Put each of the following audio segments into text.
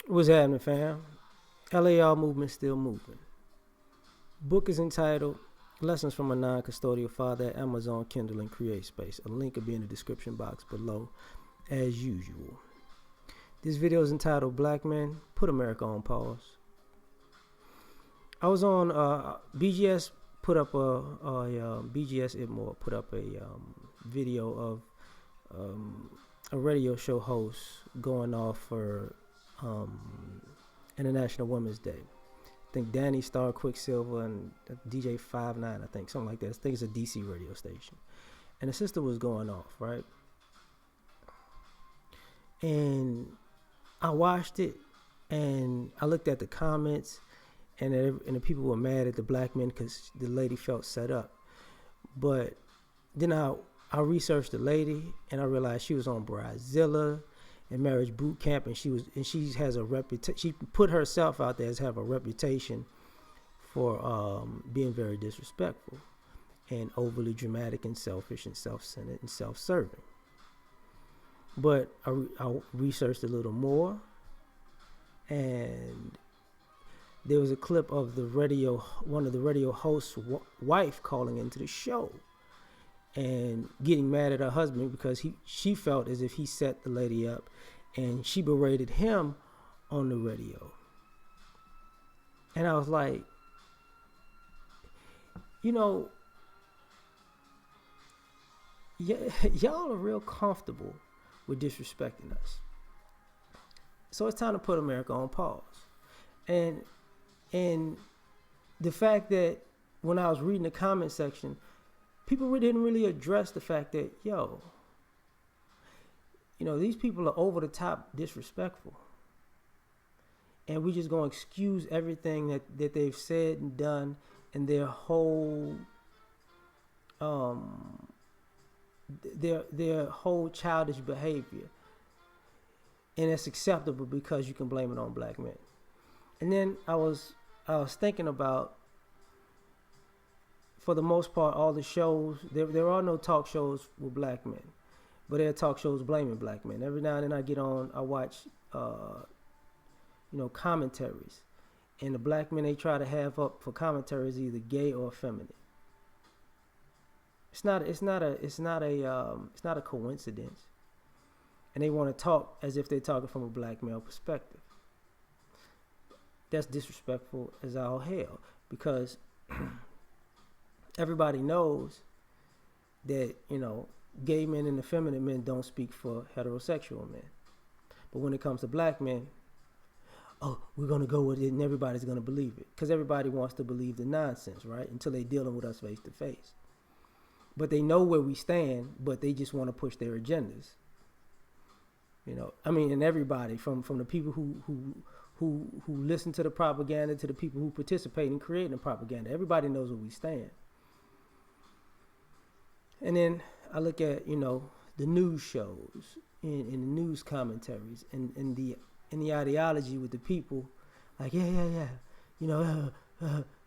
What's happening, fam? LARMovement still moving. Book is entitled Lessons from a Non-Custodial Father at Amazon, Kindle, and Create Space. A link will be in the description box below, as usual. This video is entitled Black Men Put America on Pause. I was on BGS put up BGS Itmore put up a video of a radio show host going off for International Women's Day. I think Danny Star Quicksilver and DJ 59, I think, something like that. I think it's a DC radio station. And the sister was going off, right? And I watched it, and I looked at the comments, and the people were mad at the black men because the lady felt set up. But then I researched the lady, and I realized she was on Bridezilla and Marriage Boot Camp, and she has a reputation. She put herself out there as have a reputation for being very disrespectful and overly dramatic and selfish and self-centered and self-serving. But I researched a little more, and there was a clip of one of the radio hosts' wife calling into the show and getting mad at her husband because she felt as if he set the lady up, and she berated him on the radio. And I was like, y'all are real comfortable with disrespecting us. So it's time to put America on pause. And the fact that when I was reading the comment section, people didn't really address the fact that, these people are over the top disrespectful. And we're just going to excuse everything that they've said and done and their whole their whole childish behavior. And it's acceptable because you can blame it on black men. And then I was thinking about, for the most part, all the shows, there are no talk shows with black men, but there are talk shows blaming black men. Every now and then I watch commentaries, and the black men they try to have up for commentary is either gay or effeminate. It's not a coincidence, and they want to talk as if they're talking from a black male perspective. That's disrespectful as all hell, because everybody knows that, gay men and effeminate men don't speak for heterosexual men. But when it comes to black men, we're going to go with it and everybody's going to believe it. Because everybody wants to believe the nonsense, right? Until they're dealing with us face to face. But they know where we stand, but they just want to push their agendas. And everybody from the people who listen to the propaganda to the people who participate in creating the propaganda. Everybody knows where we stand. And then I look at, the news shows and the news commentaries and the ideology with the people. Like,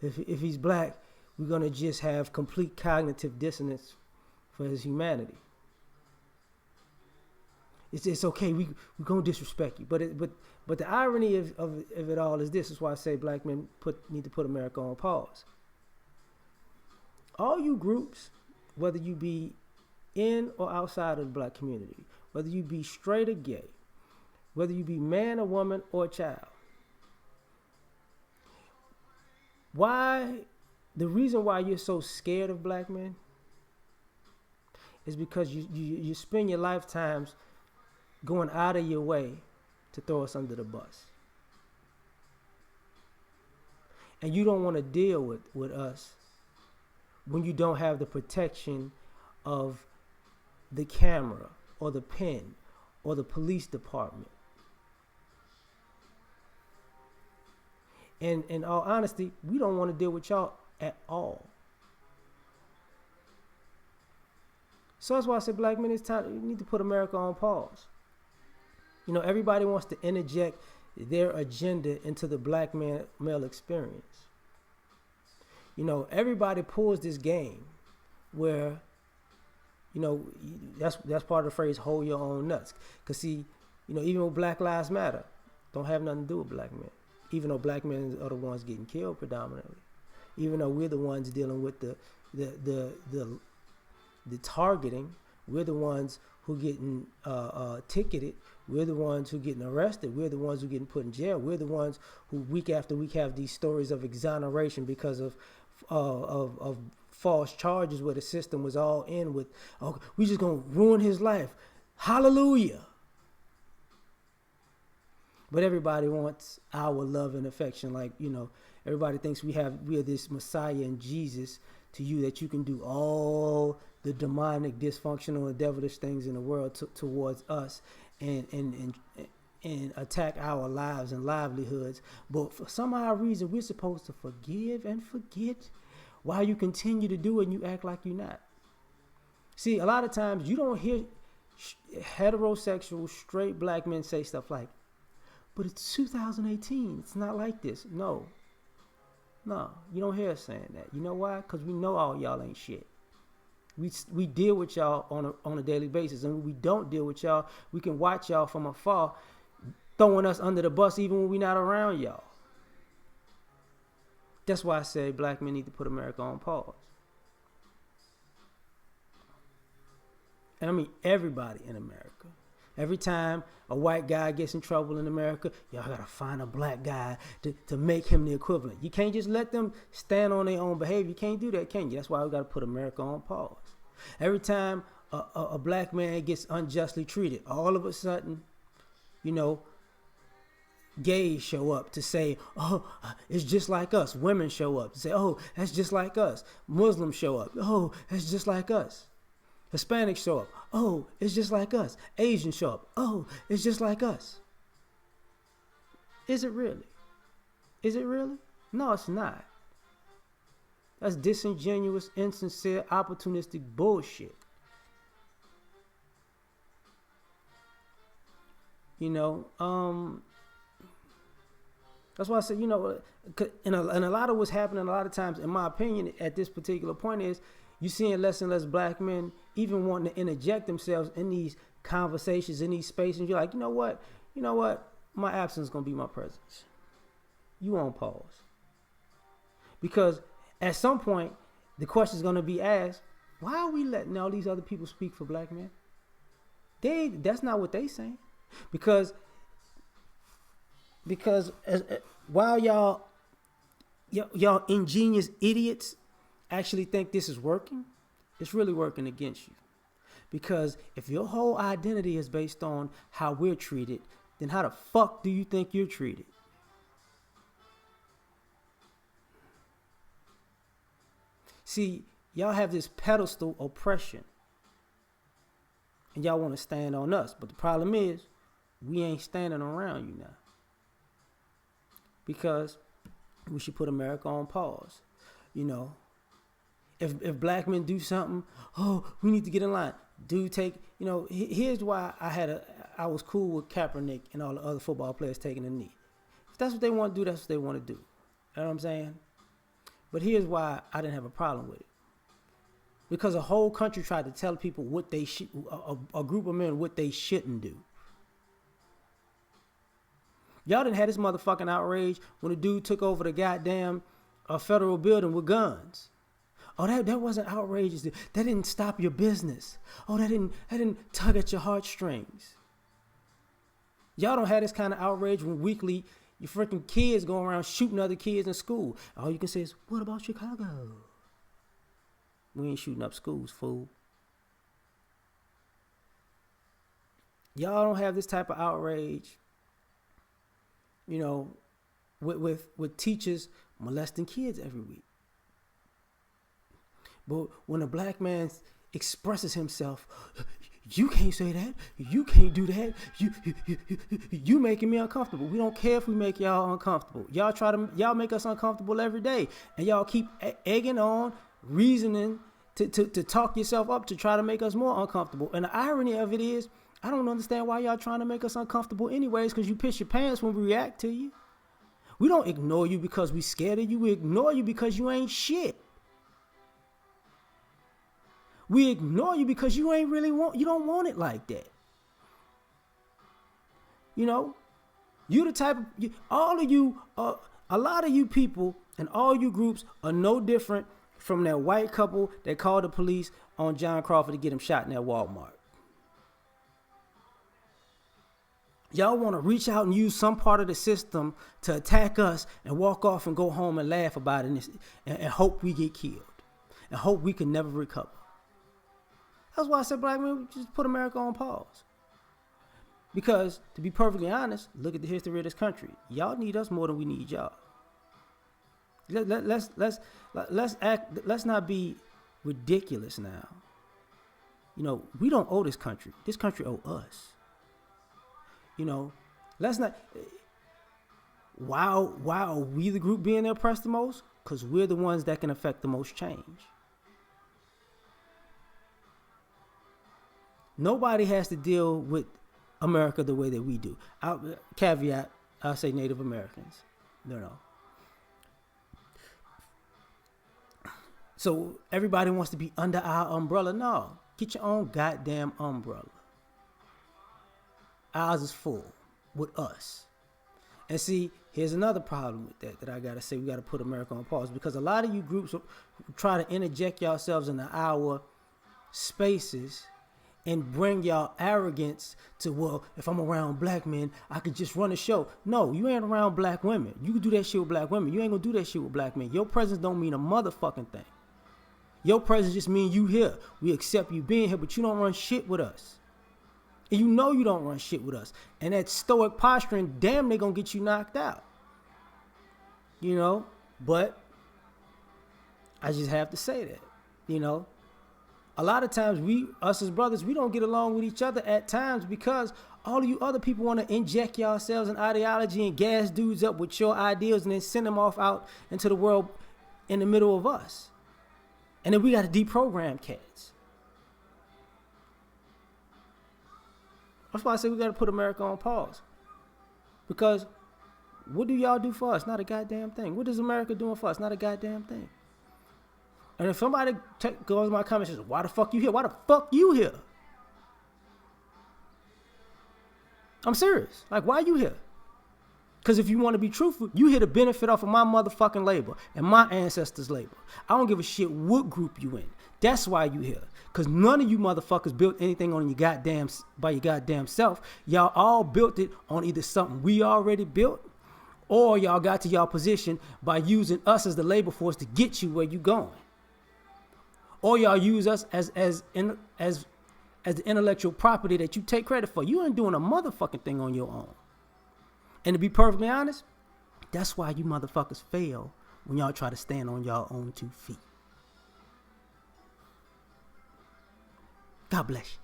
if he's black, we're going to just have complete cognitive dissonance for his humanity. It's okay, we're going to disrespect you. But the irony of it all is this. Is why I say black men need to put America on pause. All you groups, whether you be in or outside of the black community, whether you be straight or gay, whether you be man or woman or child, the reason why you're so scared of black men is because you spend your lifetimes going out of your way to throw us under the bus. And you don't want to deal with us when you don't have the protection of the camera or the pen or the police department. And in all honesty, we don't want to deal with y'all at all. So that's why I said, black men, it's time. You need to put America on pause. Everybody wants to interject their agenda into the black male experience. Everybody pulls this game where, that's part of the phrase, hold your own nuts. Because see, even with Black Lives Matter, don't have nothing to do with black men. Even though black men are the ones getting killed predominantly. Even though we're the ones dealing with the targeting, we're the ones who getting ticketed. We're the ones who getting arrested. We're the ones who getting put in jail. We're the ones who week after week have these stories of exoneration because of false charges where the system was all in with, oh, we just gonna ruin his life. Hallelujah. But everybody wants our love and affection. Like, everybody thinks we are this Messiah in Jesus to you, that you can do all the demonic, dysfunctional, and devilish things in the world towards us and attack our lives and livelihoods. But for some odd reason, we're supposed to forgive and forget while you continue to do it and you act like you're not. See, a lot of times you don't hear heterosexual, straight black men say stuff like, but it's 2018. It's not like this. No, you don't hear us saying that. You know why? Because we know all y'all ain't shit. We deal with y'all on a daily basis. And when we don't deal with y'all, we can watch y'all from afar throwing us under the bus even when we're not around y'all. That's why I say black men need to put America on pause. And I mean everybody in America. Every time a white guy gets in trouble in America, y'all gotta find a black guy to make him the equivalent. You can't just let them stand on their own behavior. You can't do that, can you? That's why we gotta put America on pause. Every time a black man gets unjustly treated, all of a sudden, gays show up to say, oh, it's just like us. Women show up to say, oh, that's just like us. Muslims show up. Oh, that's just like us. Hispanics show up. Oh, it's just like us. Asians show up. Oh, it's just like us. Is it really? Is it really? No, it's not. That's disingenuous, insincere, opportunistic bullshit. That's why I said, and a lot of what's happening a lot of times, in my opinion, at this particular point is, you're seeing less and less black men even wanting to interject themselves in these conversations, in these spaces. You're like, you know what? My absence is going to be my presence. You on pause. Because at some point, the question is going to be asked, why are we letting all these other people speak for black men? That's not what they saying. Because while y'all ingenious idiots actually think this is working, it's really working against you. Because if your whole identity is based on how we're treated, then how the fuck do you think you're treated? See, y'all have this pedestal oppression, and y'all want to stand on us. But the problem is, we ain't standing around you now. Because we should put America on pause. If black men do something, oh, we need to get in line. Here's why I was cool with Kaepernick and all the other football players taking a knee. If that's what they want to do, that's what they want to do. You know what I'm saying? But here's why I didn't have a problem with it. Because a whole country tried to tell people what they should, a group of men what they shouldn't do. Y'all done had this motherfucking outrage when a dude took over the goddamn federal building with guns. Oh, that wasn't outrageous. That didn't stop your business. Oh, that didn't tug at your heartstrings. Y'all don't have this kind of outrage when weekly your freaking kids go around shooting other kids in school. All you can say is, what about Chicago? We ain't shooting up schools, fool. Y'all don't have this type of outrage, with teachers molesting kids every week. But when a black man expresses himself, you can't say that. You can't do that. You making me uncomfortable. We don't care if we make y'all uncomfortable. Y'all make us uncomfortable every day, and y'all keep egging on, reasoning to talk yourself up to try to make us more uncomfortable. And the irony of it is, I don't understand why y'all trying to make us uncomfortable anyways, because you piss your pants when we react to you. We don't ignore you because we scared of you. We ignore you because you ain't shit. We ignore you because you don't want it like that. You the type of all of you, a lot of you people and all you groups are no different from that white couple that called the police on John Crawford to get him shot in that Walmart. Y'all want to reach out and use some part of the system to attack us and walk off and go home and laugh about it and hope we get killed and hope we can never recover. That's why I said, black men, just put America on pause. Because to be perfectly honest, look at the history of this country. Y'all need us more than we need y'all. Let's not be ridiculous now. You know, we don't owe this country. This country owe us. You know, let's not. Why are we the group being oppressed the most? Because we're the ones that can affect the most change. Nobody has to deal with America the way that we do. Caveat, I'll say Native Americans. No. So everybody wants to be under our umbrella. No, get your own goddamn umbrella. Ours is full with us. And see, here's another problem with that I gotta say. We gotta put America on pause, because a lot of you groups try to interject yourselves into our spaces and bring y'all arrogance to, well, if I'm around black men, I could just run a show. No, you ain't around black women. You can do that shit with black women. You ain't gonna do that shit with black men. Your presence don't mean a motherfucking thing. Your presence just means you here. We accept you being here, but you don't run shit with us. And you know you don't run shit with us. And that stoic posturing, damn, they gonna get you knocked out. You know? But I just have to say that. You know? A lot of times us as brothers, we don't get along with each other at times because all of you other people want to inject yourselves in ideology and gas dudes up with your ideals and then send them off out into the world in the middle of us. And then we got to deprogram cats. That's why I say we got to put America on pause. Because what do y'all do for us? Not a goddamn thing. What is America doing for us? Not a goddamn thing. And if somebody goes in my comments and says, why the fuck you here? Why the fuck you here? I'm serious. Like, why you here? Because if you want to be truthful, you here to benefit off of my motherfucking labor and my ancestors' labor. I don't give a shit what group you in. That's why you here. Because none of you motherfuckers built anything on by your goddamn self. Y'all all built it on either something we already built, or y'all got to y'all position by using us as the labor force to get you where you going. Or y'all use us as the intellectual property that you take credit for. You ain't doing a motherfucking thing on your own. And to be perfectly honest, that's why you motherfuckers fail when y'all try to stand on y'all own 2 feet. God bless you.